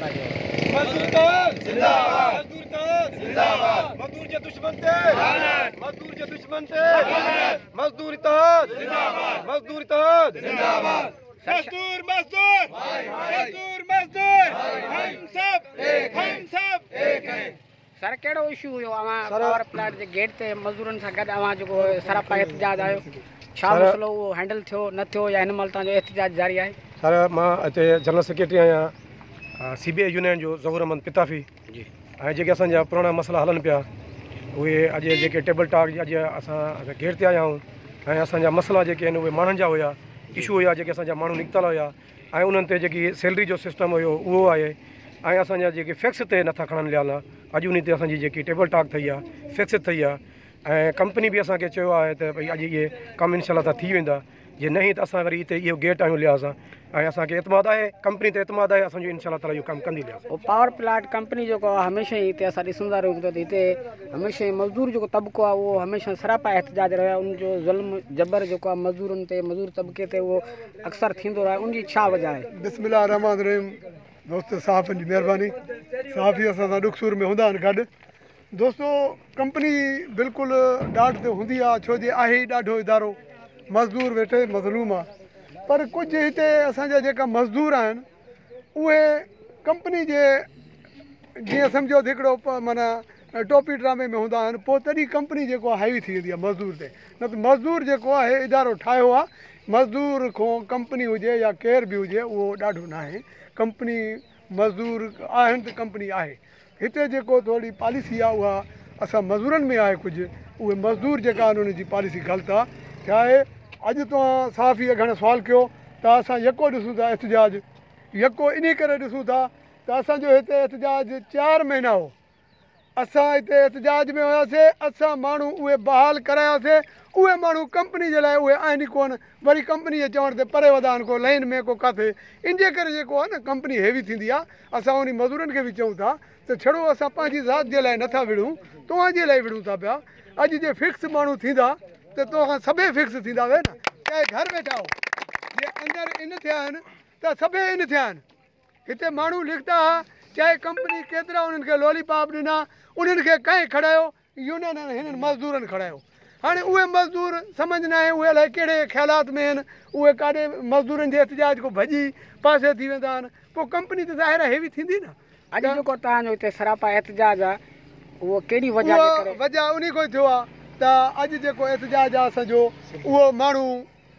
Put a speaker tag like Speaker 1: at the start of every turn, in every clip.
Speaker 1: मजदूर जिंदाबाद, मजदूर जिंदाबाद, मजदूर के दुश्मन थे, मजदूर के दुश्मन थे, मजदूर इत्तेहाद जिंदाबाद, मजदूर इत्तेहाद जिंदाबाद, मजदूर मजदूर मजदूर मजदूर, हम सब एक हैं।
Speaker 2: सर केड़ो इशू हुयो पावर प्लांट जे गेट ते मजदूरन सां गॾु जो सरापा एहतजाज आयो छा मसलो वो हैंडल थियो न थियो या हिन महिल तव्हांजो एहतजाज जारी आहे?
Speaker 1: सर मां हिते जनरल सेक्रेटरी आहियां CBI यूनियन जो ज़हूर अहमद पिताफ़ी जी। ऐं जेके असांजा पुराणा मसला हलनि पिया उहे अॼु जेके टेबल टॉक अॼु असां गेट ते आया आहियूं ऐं असांजा मसला जेके आहिनि उहे माण्हुनि जा हुया, इशू हुया जेके असांजा माण्हू निकितल हुया ऐं उन्हनि ते जेकी सैलरी जो सिस्टम हुयो उहो आहे ऐं असांजा जेके फिक्स ते नथा खणनि लियाला अॼु उन ते असांजी जेकी टेबल टॉक ठही आहे फिक्स ठही आहे ऐं कंपनी बि असांखे चयो आहे त भई अॼु इहे कमु इनशाला त थी वेंदा, जे नहीं त असां वरी हिते इहो गेट आहियूं लिहाज़ ऐं असांखे एतमाद आहे कंपनी ते एतमाद आहे असांजो इनशाला ताला इहो कमु कंदी लिहाज़।
Speaker 2: पावर प्लांट कंपनी जेको आहे हमेशह हिते असां ॾिसंदा रहूं था त हिते हमेशह मज़दूर जेको तबिको आहे उहो हमेशह सरापा एहतजाज रहिया, उनजो ज़ुल्म जबर जेको आहे मज़दूरनि ते मज़दूर तबिके ते उहो अक्सर थींदो रहे, उनजी छा वजह आहे?
Speaker 3: बिस्मिल्लाह रहमान रहीम। दोस्त सहाफ़ियुनि जी महिरबानी, सहाफ़ी असां सां ॾुख सूर में हूंदा आहिनि गॾु। दोस्तो कंपनी बिल्कुलु ॾाढ ते हूंदी आहे छो जे आहे ई ॾाढो इदारो, मज़दूर वेठे मज़लूम आहे, पर कुझु हिते असांजा जेका मज़दूर आहिनि उहे कंपनी जे जीअं सम्झो त हिकिड़ो माना टोपी ड्रामे में हूंदा आहिनि, पोइ तॾहिं कंपनी जेको आहे हावी थी वेंदी आहे मज़दूर ते। न त मज़दूर जेको आहे इदारो ठाहियो आहे, मज़दूर खां कंपनी हुजे या केर बि हुजे उहो ॾाढो न आहे। कंपनी मज़दूर आहिनि त कंपनी आहे। हिते जेको थोरी पॉलिसी आहे उहा असां मज़दूरनि में आहे कुझु, उहे मज़दूर जेका आहिनि उन जी पॉलिसी ग़लति आहे। छा आहे अॼु तव्हां सहाफ़ीअ घणे सुवालु कयो त असां यको ॾिसूं था एहतजाज, यको इन करे ॾिसूं था त असांजो हिते एहतजाज 4 महीना हो, असां हिते एहतजाज में हुयासीं, असां माण्हू उहे बहाल करायासीं, उहे माण्हू कंपनी जे लाइ उहे आहिनि ई कोन, वरी कंपनी जे चवण ते परे वधा आहिनि को लाइन में को किथे, इन जे करे जेको आहे न कंपनी हेवी थींदी आहे। असां उन मज़दूरनि खे बि चऊं था त छड़ो असां पंहिंजी ज़ात जे लाइ नथा विढ़ूं, तव्हांजे लाइ विढ़ूं था पिया। अॼु जे फिक्स माण्हू थींदा त तव्हां सभई फिक्स थींदा वे न, चाहे घर वेठा हो, जे अंदरि इन थिया आहिनि त सभई इन थिया आहिनि। हिते माण्हू लिखंदा हुआ चाहे कंपनी केतिरा उन्हनि खे लॉलीपॉप ॾिना, उन्हनि खे कंहिं खणायो, यूनियन हिननि मज़दूरनि खणायो। हाणे उहे मज़दूर सम्झ न आहे उहे अलाए कहिड़े ख़्यालात में आहिनि, उहे काॾे मज़दूरनि जे एहतजाज खां भॼी पासे थी वेंदा आहिनि, पोइ कंपनी त ज़ाहिर आहे हेवी थींदी न।
Speaker 2: अॼु जेको तव्हांजो हिते सरापा एहतजाज आहे उहो कहिड़ी वजह
Speaker 3: वजह उन खां ई थियो आहे त अॼु जेको एहतजाज आहे असांजो उहो माण्हू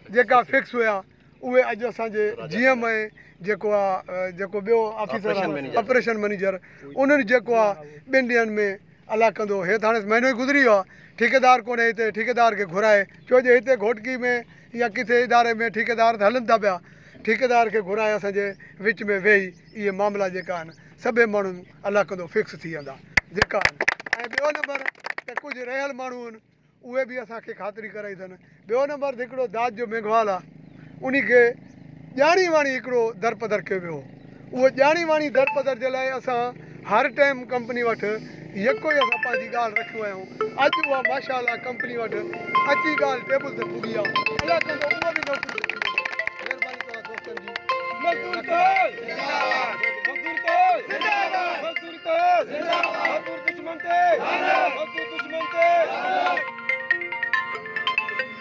Speaker 3: जेका फिक्स हुया उहे अॼु असांजे GM ऐं जेको आहे जेको ॿियो ऑफिसर आहे ऑपरेशन मैनेजर, उन्हनि जेको आहे 2 ॾींहंनि में अलाह कंदो हे त हाणे महीनो ई गुज़री वियो आहे, ठेकेदार कोन्हे हिते, ठेकेदार खे घुराए, छो जे हिते घोटकी में या किथे इदारे में ठेकेदार त हलनि था पिया, ठेकेदार खे घुराए असांजे विच में वेही इहे मामला जेका आहिनि सभई माण्हू अलाह कंदो फिक्स थी वेंदा जेका आहिनि। ऐं ॿियो नंबर त कुझु रहियल माण्हू आहिनि उहे बि असांखे ख़ातिरी कराई अथनि। ॿियो नंबर त हिकिड़ो दाज जो मेघवाल आहे, उन खे ॼाणी वाणी हिकिड़ो दरपदर कयो वियो, उहो ॼाणी वाणी दरपदर जे लाइ असां हर टाइम कंपनी वटि यको ई असां पंहिंजी ॻाल्हि रखियूं आहियूं। अॼु उहा माशाअल्लाह कंपनी वटि अची ॻाल्हि टेबल ते पुॼी आहे, अलाह कंदो